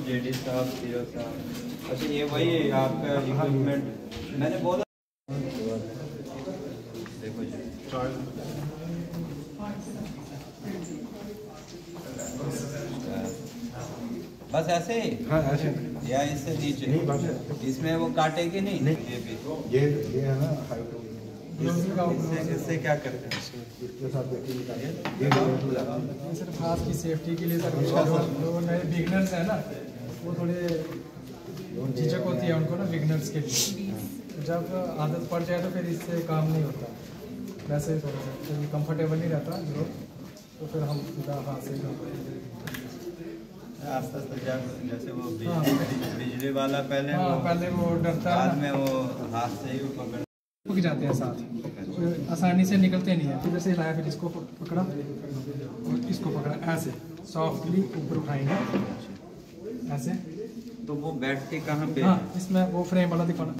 JD साहब, CO साहब। अच्छा, ये वही आपका इक्विपमेंट मैंने बोला। देखो जी, बस ऐसे ही। हाँ ऐसे या इससे नीचे नहीं, बस इसमें वो काटेगी नहीं। नहीं। ये भी ये है ना हाइट। इससे क्या करते हैं? इसके साथ देखिए सिर्फ हाथ की सेफ्टी के लिए सर, जो नए बिगनर्स हैं ना, वो थोड़े झिझक होती है उनको ना, बिगनर्स के लिए। जब आदत पड़ जाए तो फिर इससे काम नहीं होता। वैसे ही थोड़ा सा तो कंफर्टेबल नहीं रहता जो, तो फिर हम सीधा हाथ से आस्ते आस्ते जैसे वो बिजली वाला पहले वो डरता है, बाद में वो हाथ से ही पकड़ रुक जाते हैं साथ, तो आसानी से निकलते नहीं है। फिर जैसे लाया, फिर इसको पकड़ा और इसको पकड़ा, ऐसे सॉफ्टली ऊपर उठाएंगे ऐसे। तो वो बैठती कहाँ पे? हाँ, इसमें वो फ्रेम वाला दिखाना,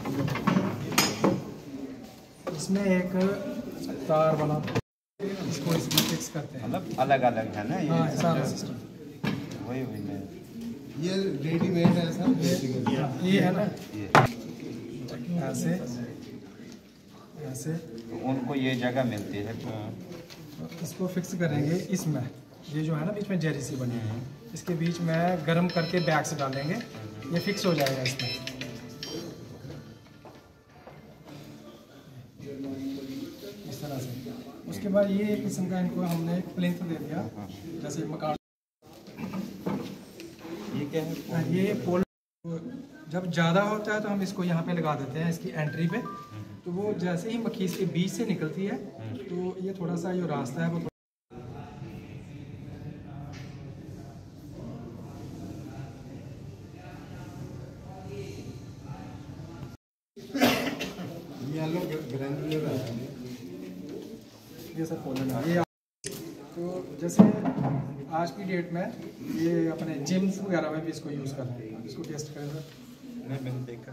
इसमें एक तार वाला, इसको इसमें फिक्स करते हैं। मतलब अलग अलग है ना ये? हाँ, सारा सिस्टम वही वही मैं ये रेडीमेड है सर। ये है ना, ये ऐसे ऐसे तो उनको ये जगह मिलती है। इसको फिक्स करेंगे इसमें। ये जो है ना बीच में जेरी सी बनी है, इसके बीच में गर्म करके बैग से डालेंगे, ये फिक्स हो जाएगा इसमें। इस तरह से। उसके बाद ये एक किस्म का इनको हमने एक प्लिंथ दे दिया, जैसे मकान। ये क्या है? ये पोल जब ज़्यादा होता है तो हम इसको यहाँ पे लगा देते हैं, इसकी एंट्री पे। तो वो जैसे ही मक्खी इसके बीच से निकलती है, तो ये थोड़ा सा जो रास्ता है वो ये सब पोलन है। ये तो जैसे आज की डेट में ये अपने जिम्स वगैरह में भी इसको यूज़ कर रहे हैं। इसको टेस्ट करें सर। मैंने देखा।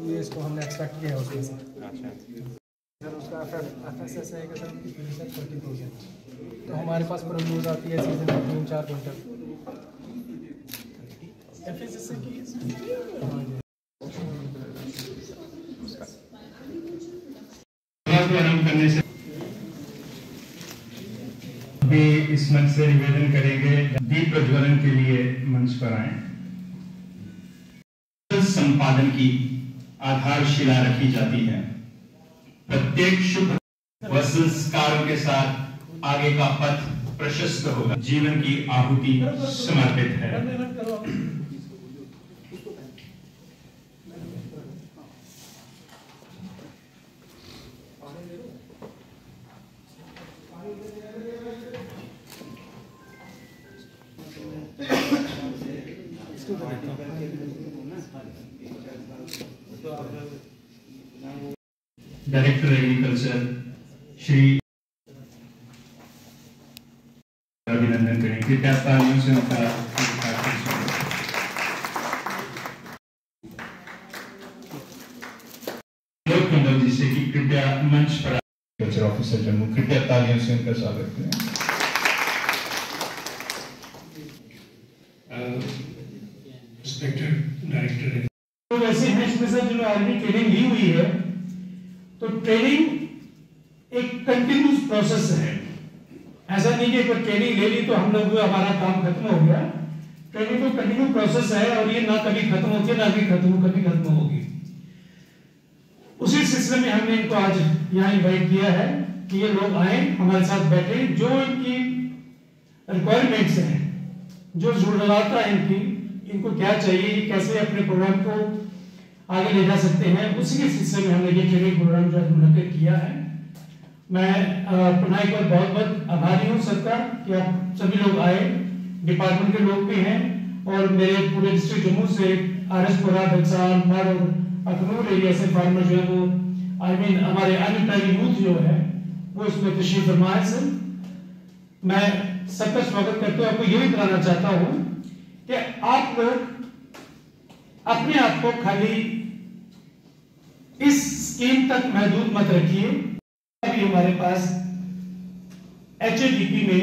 ये इसको हमने एक्सपेक्ट किया है उसमें से। अच्छा, सर उसका FSS है कि सर 30%। तो हमारे पास प्रोड्यूस आती है सीजन में 3-4 क्विंटल। FSS की आरंभ करने से भी इस मंच से निवेदन करेंगे, दीप प्रज्वलन के लिए मंच पर आए। संपादन की आधारशिला रखी जाती है। प्रत्येक शुभ व संस्कारों के साथ आगे का पथ प्रशस्त होगा। जीवन की आहुति समर्पित है। डायरेक्टर एग्रीकल्चर श्री अभिनंदन करें। कृपया तालियों से उनका लोकमंडल जी से कि कृपया मंच पर एग्रीकल्चर ऑफिसर जम्मू, कृपया तालियों से उनका स्वागत करें। रिस्पेक्टेड डायरेक्टर, तो वैसे हैं इसमें से जो ऑलरेडी ट्रेनिंग ली हुई है, तो ट्रेनिंग एक कंटिन्यूस प्रोसेस है। ऐसा नहीं कि एक बार ट्रेनिंग ले ली तो हम लोग हमारा काम खत्म हो गया। ट्रेनिंग तो कंटिन्यू प्रोसेस है और ये ना कभी खत्म होती है ना कभी खत्म होगी। उसी सिलसिले में हमने इनको आज यहाँ इनवाइट किया है कि ये लोग आए, हमारे साथ बैठे, जो इनकी रिक्वायरमेंट्स हैं, जो जरूरत है इनको क्या चाहिए, कैसे अपने प्रोग्राम को आगे ले जा सकते हैं, उसी के सिलसिले में हमने ये ट्रेनिंग प्रोग्राम जो मुनक्किद किया है। मैं पुनः एक बार बहुत बहुत आभारी हूँ सबका कि आप सभी लोग आए, डिपार्टमेंट के लोग भी हैं और मेरे पूरे डिस्ट्रिक्ट जम्मू से RS-पुरा, बक्सार, मड और अखनूर एरिया से फार्मर जो है वो हमारे अनरिटायर्ड यूथ जो है वो इसमें तशरीफ फरमा है। सर मैं सबका स्वागत करते हुए आपको ये भी बताना चाहता हूँ कि आप लोग अपने आप को खाली इस स्कीम तक महदूद मत रखिए। अभी हमारे पास HADP में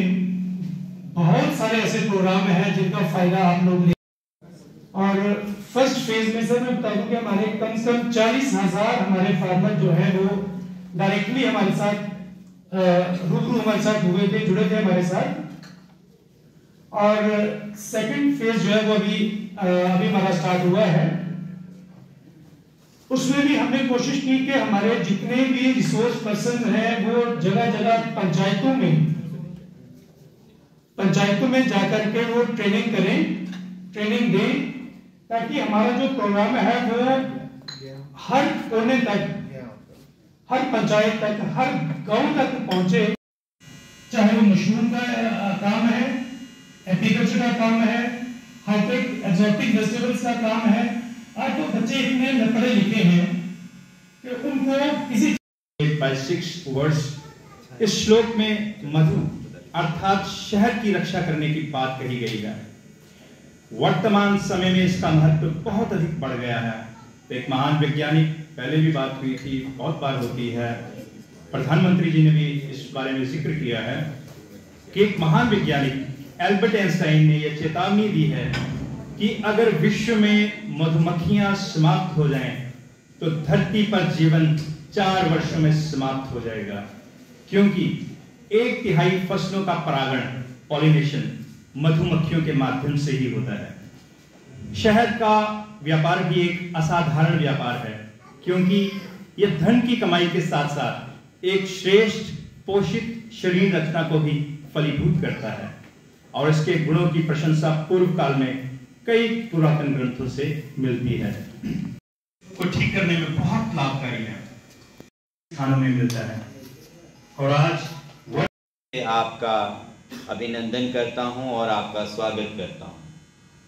बहुत सारे ऐसे प्रोग्राम हैं जिनका फायदा आप लोग ले, और फर्स्ट फेज में सर मैं बता दूं कि हमारे कम से कम 40,000 हमारे फार्मर जो है वो डायरेक्टली हमारे साथ रूबरू हमारे साथ हुए थे, जुड़े थे हमारे साथ। और सेकंड फेज जो है वो अभी हमारा स्टार्ट हुआ है। उसमें भी हमने कोशिश की कि हमारे जितने भी रिसोर्स पर्सन हैं वो जगह जगह पंचायतों में जाकर के वो ट्रेनिंग दें, ताकि हमारा जो प्रोग्राम है वो हर कोने तक, हर पंचायत तक, हर गांव तक पहुंचे। चाहे वो मशरूम का काम है, एग्रीकल्चर का काम है, हाईटेक एक्सोटिक वेजिटेबल्स का काम है। आज तो बच्चे इतने पढ़े लिखे हैं कि उनको किसी 8/6 वर्ड्स इस श्लोक में मधु अर्थात शहद की रक्षा करने की बात कही गई है। वर्तमान समय में इसका महत्व बहुत अधिक बढ़ गया है। तो एक महान वैज्ञानिक, पहले भी बात हुई थी, बहुत बार होती है, प्रधानमंत्री जी ने भी इस बारे में जिक्र किया है कि एक महान वैज्ञानिक एल्बर्ट आइंस्टाइन ने यह चेतावनी दी है कि अगर विश्व में मधुमक्खियां समाप्त हो जाएं तो धरती पर जीवन 4 वर्षों में समाप्त हो जाएगा, क्योंकि 1/3 फसलों का परागण पॉलिनेशन मधुमक्खियों के माध्यम से ही होता है। शहद का व्यापार भी एक असाधारण व्यापार है, क्योंकि यह धन की कमाई के साथ साथ एक श्रेष्ठ पोषित शरीर रचना को भी फलीभूत करता है, और इसके गुणों की प्रशंसा पूर्व काल में कई पुरातन ग्रंथों से मिलती है। को ठीक करने में बहुत लाभकारी है, खानों में मिलता है। और आज आपका अभिनंदन करता हूं और आपका स्वागत करता हूं,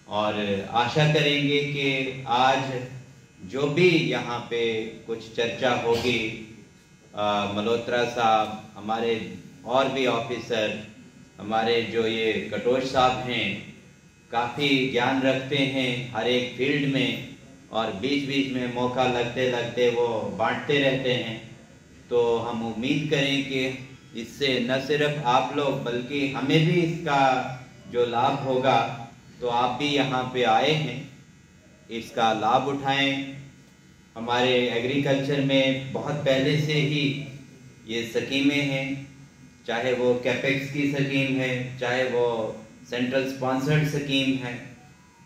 और आशा करेंगे कि आज जो भी यहाँ पे कुछ चर्चा होगी, मल्होत्रा साहब, हमारे और भी ऑफिसर, हमारे जो ये कटोच साहब हैं, काफ़ी ज्ञान रखते हैं हर एक फील्ड में, और बीच बीच में मौका लगते लगते वो बांटते रहते हैं। तो हम उम्मीद करें कि इससे न सिर्फ आप लोग बल्कि हमें भी इसका जो लाभ होगा, तो आप भी यहाँ पे आए हैं, इसका लाभ उठाएं। हमारे एग्रीकल्चर में बहुत पहले से ही ये स्कीमें हैं, चाहे वो कैपेक्स की स्कीम है, चाहे वो सेंट्रल स्पॉन्सर्ड स्कीम है,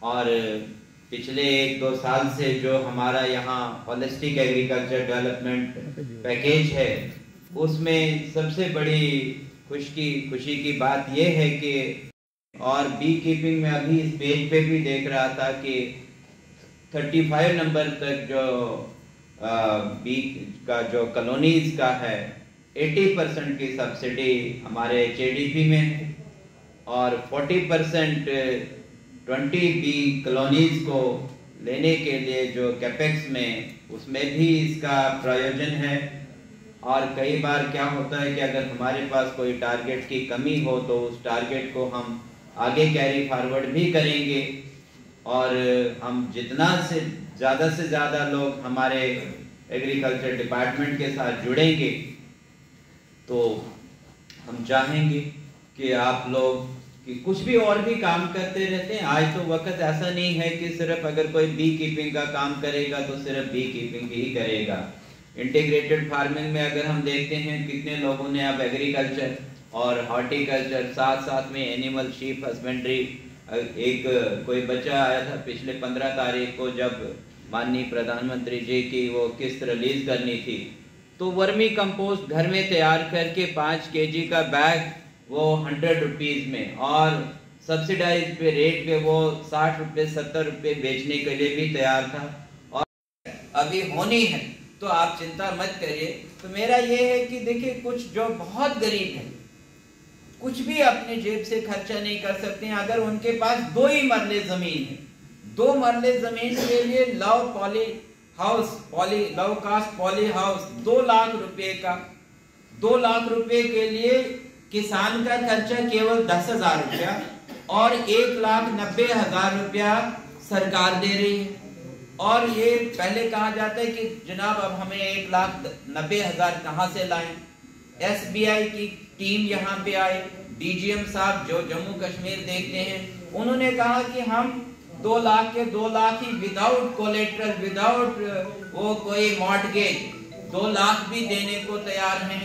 और पिछले 1-2 साल से जो हमारा यहाँ होलिस्टिक एग्रीकल्चर डेवलपमेंट पैकेज है, उसमें सबसे बड़ी खुशी की बात यह है कि, और बी कीपिंग में अभी इस पेज पे भी देख रहा था कि 35 नंबर तक जो बी का जो कॉलोनीज का है 80% की सब्सिडी हमारे HADP में है, और 40% 20 बी कॉलोनीज को लेने के लिए जो कैपेक्स में, उसमें भी इसका प्रयोजन है। और कई बार क्या होता है कि अगर हमारे पास कोई टारगेट की कमी हो तो उस टारगेट को हम आगे कैरी फॉरवर्ड भी करेंगे, और हम जितना से ज़्यादा लोग हमारे एग्रीकल्चर डिपार्टमेंट के साथ जुड़ेंगे, तो हम चाहेंगे कि आप लोग कि कुछ भी और भी काम करते रहते हैं। आज तो वक्त ऐसा नहीं है कि सिर्फ अगर कोई बी कीपिंग का काम करेगा तो सिर्फ बी कीपिंग ही करेगा। इंटीग्रेटेड फार्मिंग में अगर हम देखते हैं कितने लोगों ने अब एग्रीकल्चर और हॉर्टिकल्चर साथ में एनिमल शीप हस्बेंड्री। एक कोई बच्चा आया था पिछले 15 तारीख को, जब माननीय प्रधानमंत्री जी की वो किस्त रिलीज करनी थी, तो वर्मी कंपोस्ट घर में तैयार करके 5 kg का बैग वो 100 रुपीज़ में, और सब्सिडाइज पे रेट पे वो 60 रुपये 70 रुपये बेचने के लिए भी तैयार था, और अभी होनी है। तो आप चिंता मत करिए। तो मेरा ये है कि देखिए, कुछ जो बहुत गरीब हैं, कुछ भी अपने जेब से खर्चा नहीं कर सकते हैं, अगर उनके पास 2 ही मरले जमीन है, 2 मरले जमीन के लिए low cost poly house 2 lakh रुपए का, 2 लाख रुपए के लिए किसान का खर्चा केवल 10,000 रुपया, और 1,90,000 रुपया सरकार दे रही है। और ये पहले कहा जाता है कि जनाब अब हमें 1,90,000 कहां से लाएं। SBI की टीम यहाँ पे आई, DGM साहब जो जम्मू कश्मीर देखते हैं, उन्होंने कहा कि हम 2 लाख के 2 लाख ही विदाउट कोलेट्रल, विदाउट वो कोई मॉर्टगेज 2 लाख भी देने को तैयार हैं।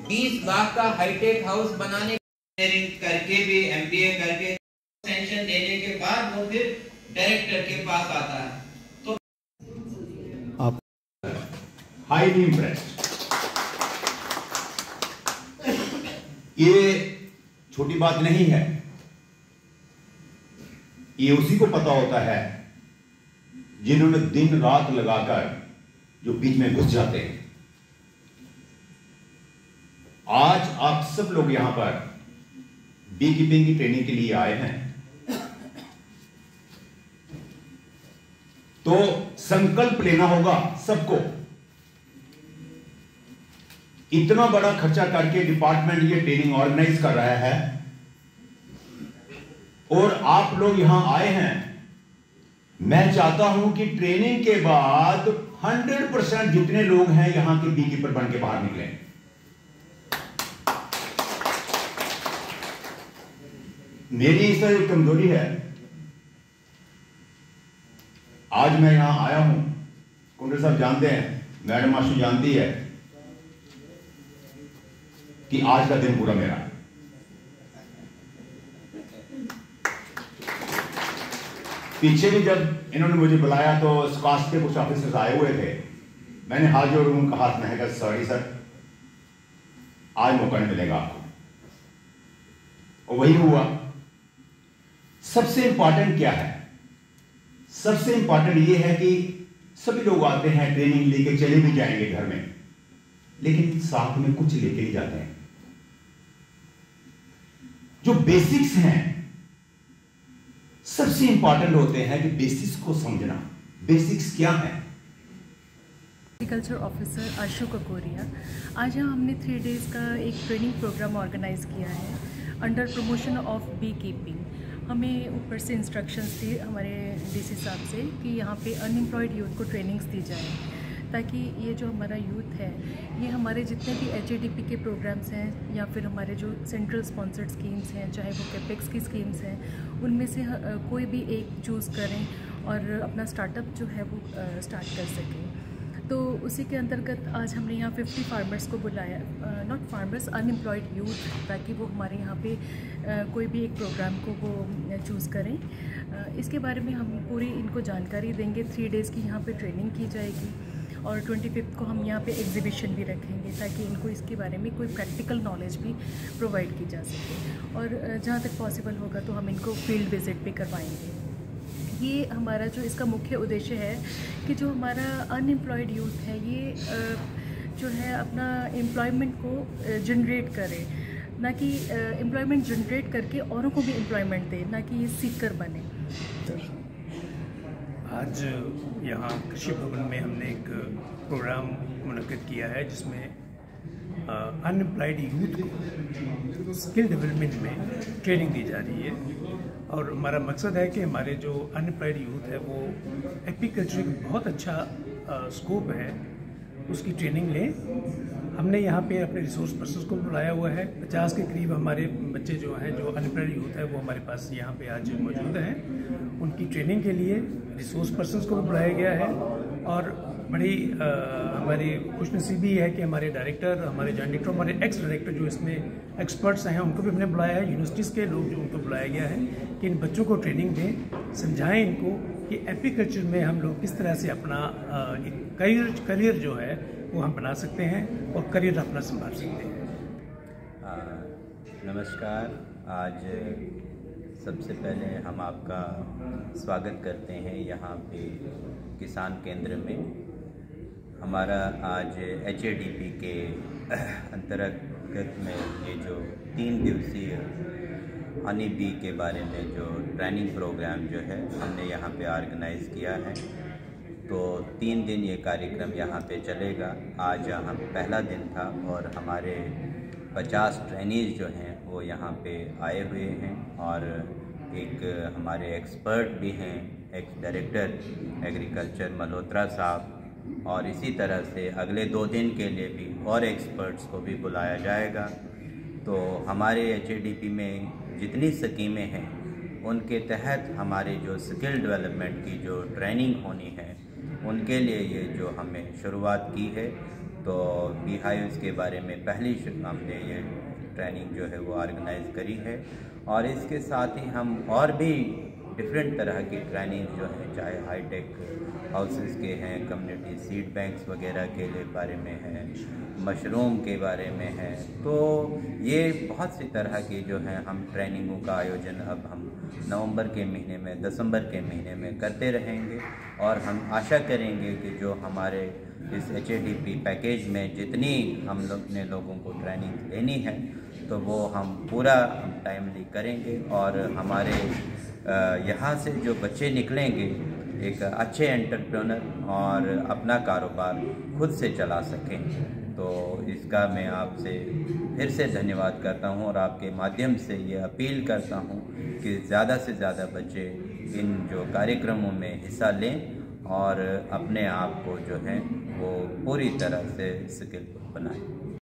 20 लाख का हाईटेक हाउस बनाने करके भी MBA करके सेंशन देने के बाद वो फिर डायरेक्टर के पास आता है। तो आप हाईली इम्प्रेस्ड। ये छोटी बात नहीं है, ये उसी को पता होता है जिन्होंने दिन रात लगाकर जो बीच में घुस जाते हैं। आज आप सब लोग यहां पर बी कीपिंग की ट्रेनिंग के लिए आए हैं, तो संकल्प लेना होगा सबको। इतना बड़ा खर्चा करके डिपार्टमेंट ये ट्रेनिंग ऑर्गेनाइज कर रहा है और आप लोग यहां आए हैं। मैं चाहता हूं कि ट्रेनिंग के बाद 100% जितने लोग हैं यहां के बी कीपर बन के बाहर निकलें। मेरी इस तरह एक कमजोरी है, आज मैं यहां आया हूं, कुंडल साहब जानते हैं, मैडम मास्टर जानती है कि आज का दिन पूरा मेरा है। पीछे भी जब इन्होंने मुझे बुलाया तो स्कास्ट के कुछ ऑफिसर्स आए हुए थे, मैंने हाथ जोड़ उनका हाथ महका, सॉरी सर आज मौका नहीं मिलेगा आपको, और वही हुआ। सबसे इंपॉर्टेंट क्या है? सबसे इंपॉर्टेंट यह है कि सभी लोग आते हैं, ट्रेनिंग लेके चले भी जाएंगे घर में, लेकिन साथ में कुछ लेके ही जाते हैं। जो बेसिक्स हैं सबसे इंपॉर्टेंट होते हैं, कि बेसिक्स को समझना। बेसिक्स क्या है? एग्रीकल्चर ऑफिसर आशु ककोरिया। आज यहाँ हमने 3 डेज का एक ट्रेनिंग प्रोग्राम ऑर्गेनाइज किया है under promotion of beekeeping. हमें ऊपर से इंस्ट्रक्शंस थी हमारे DC साहब से कि यहाँ पे अनएम्प्लॉयड यूथ को ट्रेनिंग्स दी जाए, ताकि ये जो हमारा यूथ है ये हमारे जितने भी HADP के प्रोग्राम्स हैं या फिर हमारे जो सेंट्रल स्पॉन्सर्ड स्कीम्स हैं, चाहे वो कैपेक्स की स्कीम्स हैं, उनमें से कोई भी एक चूज़ करें और अपना स्टार्टअप जो है वो स्टार्ट कर सकें। तो उसी के अंतर्गत आज हमने यहाँ 50 फार्मर्स को बुलाया, नॉट फार्मर्स, अनएम्प्लॉयड यूथ, ताकि वो हमारे यहाँ पे कोई भी एक प्रोग्राम को वो चूज़ करें। इसके बारे में हम पूरी इनको जानकारी देंगे। 3 डेज़ की यहाँ पे ट्रेनिंग की जाएगी और 25 को हम यहाँ पे एग्जीबिशन भी रखेंगे, ताकि इनको इसके बारे में कोई प्रैक्टिकल नॉलेज भी प्रोवाइड की जा सके। और जहाँ तक पॉसिबल होगा तो हम इनको फील्ड विजिट भी करवाएंगे। ये हमारा जो इसका मुख्य उद्देश्य है कि जो हमारा अनएम्प्लॉयड यूथ है ये जो है अपना एम्प्लॉयमेंट को जनरेट करे, ना कि एम्प्लॉयमेंट जनरेट करके औरों को भी एम्प्लॉयमेंट दे, ना कि ये सीकर बने। आज यहाँ कृषि भवन में हमने एक प्रोग्राम मुनक्किद किया है जिसमें अनएम्प्लॉयड यूथ को स्किल डेवलपमेंट में ट्रेनिंग दी जा रही है। और हमारा मकसद है कि हमारे जो अनएम्प्लॉयड यूथ है वो एग्रीकल्चर का बहुत अच्छा स्कोप है, उसकी ट्रेनिंग लें। हमने यहाँ पे अपने रिसोर्स पर्सन को बुलाया हुआ है। 50 के करीब हमारे बच्चे जो हैं, जो अनएम्प्लॉयड यूथ है, वो हमारे पास यहाँ पे आज मौजूद हैं। उनकी ट्रेनिंग के लिए रिसोर्स पर्सन को भी बुलाया गया है। और बड़ी हमारी खुशनसीबी है कि हमारे डायरेक्टर, हमारे जॉइंट डायरेक्टर, हमारे एक्स डायरेक्टर जो इसमें एक्सपर्ट्स हैं उनको भी हमने बुलाया है। यूनिवर्सिटीज़ के लोग जो उनको बुलाया गया है कि इन बच्चों को ट्रेनिंग दें, समझाएं इनको कि एग्रीकल्चर में हम लोग किस तरह से अपना एक करियर जो है वो हम बना सकते हैं और करियर अपना संभाल सकते हैं। नमस्कार। आज सबसे पहले हम आपका स्वागत करते हैं यहाँ पे किसान केंद्र में। हमारा आज HADP के अंतर्गत में ये जो 3 दिवसीय हनी बी के बारे में जो ट्रेनिंग प्रोग्राम जो है हमने यहाँ पे ऑर्गेनाइज़ किया है, तो 3 दिन ये कार्यक्रम यहाँ पे चलेगा। आज हम पहला दिन था और हमारे 50 ट्रेनीज़ जो हैं वो यहाँ पे आए हुए हैं और एक हमारे एक्सपर्ट भी हैं, एक्स डायरेक्टर एग्रीकल्चर मल्होत्रा साहब, और इसी तरह से अगले 2 दिन के लिए भी और एक्सपर्ट्स को भी बुलाया जाएगा। तो हमारे HADP में जितनी स्कीमें हैं उनके तहत हमारे जो स्किल डेवलपमेंट की जो ट्रेनिंग होनी है उनके लिए ये जो हमने शुरुआत की है, तो बी हाइव्स के बारे में पहली हमने ये ट्रेनिंग जो है वो ऑर्गेनाइज़ करी है। और इसके साथ ही हम और भी डिफरेंट तरह की ट्रेनिंग जो है, चाहे हाईटेक हाउसेस के हैं, कम्युनिटी सीड बैंक्स वगैरह के लिए बारे में है, मशरूम के बारे में है, तो ये बहुत सी तरह की जो है हम ट्रेनिंगों का आयोजन अब हम नवंबर के महीने में, दिसंबर के महीने में करते रहेंगे। और हम आशा करेंगे कि जो हमारे इस HADP पैकेज में जितनी हम लोग ने लोगों को ट्रेनिंग लेनी है तो वो हम पूरा टाइमली करेंगे, और हमारे यहाँ से जो बच्चे निकलेंगे एक अच्छे एंटरप्रेन्योर और अपना कारोबार खुद से चला सकें। तो इसका मैं आपसे फिर से धन्यवाद करता हूँ और आपके माध्यम से ये अपील करता हूँ कि ज़्यादा से ज़्यादा बच्चे इन जो कार्यक्रमों में हिस्सा लें और अपने आप को जो है वो पूरी तरह से स्किल बनाएं।